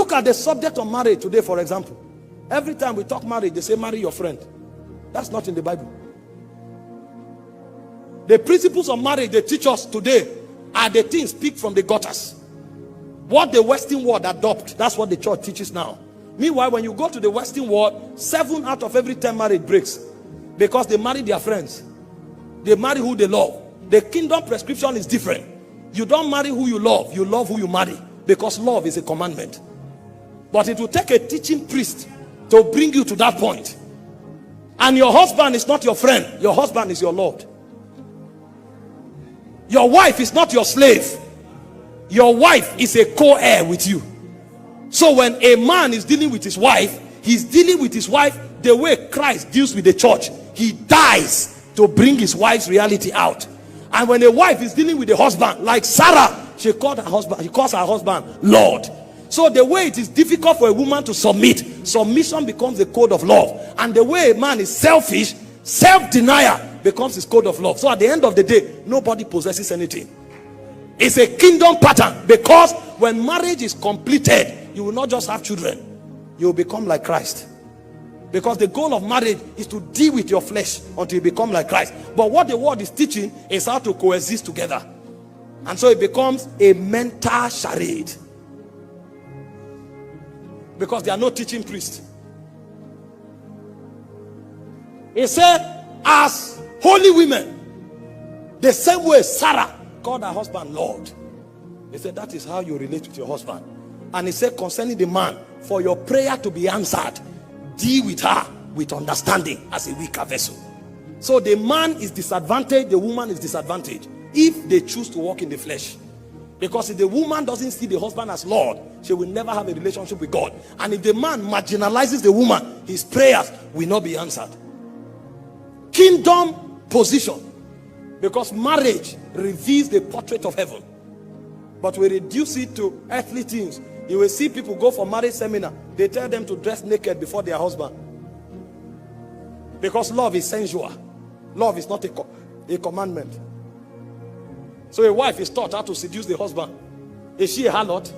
look at the subject of marriage today, for example. Every time we talk marriage, they say marry your friend. That's not in the Bible. The principles of marriage they teach us today are the things picked from the gutters. What the Western world adopt, that's what the church teaches now. Meanwhile, when you go to the Western world, 7 out of every 10 marriage breaks because they marry their friends. They marry who they love. The kingdom prescription is different. You don't marry who you love who you marry, because love is a commandment. But it will take a teaching priest to bring you to that point. And your husband is not your friend. Your husband is your Lord. Your wife is not your slave. Your wife is a co-heir with you. So when a man is dealing with his wife, he's dealing with his wife the way Christ deals with the church. He dies to bring his wife's reality out. And when a wife is dealing with the husband, like Sarah, she calls her husband Lord. So the way it is difficult for a woman to submit, submission becomes the code of love. And the way a man is selfish, self-denial becomes his code of love. So at the end of the day, nobody possesses anything. It's a kingdom pattern, because when marriage is completed, you will not just have children, you will become like Christ. Because the goal of marriage is to deal with your flesh until you become like Christ. But what the word is teaching is how to coexist together. And so it becomes a mental charade, because there are no teaching priests. He said, as holy women, the same way Sarah called her husband Lord. He said, that is how you relate with your husband. And he said, concerning the man, for your prayer to be answered, deal with her with understanding as a weaker vessel. So the man is disadvantaged, the woman is disadvantaged if they choose to walk in the flesh. Because if the woman doesn't see the husband as Lord, she will never have a relationship with God. And if the man marginalizes the woman, his prayers will not be answered. Kingdom position. Because marriage reveals the portrait of heaven, but we reduce it to earthly things. You will see people go for marriage seminar, they tell them to dress naked before their husband, because love is sensual. Love is not a commandment. So a wife is taught how to seduce the husband. Is she a harlot?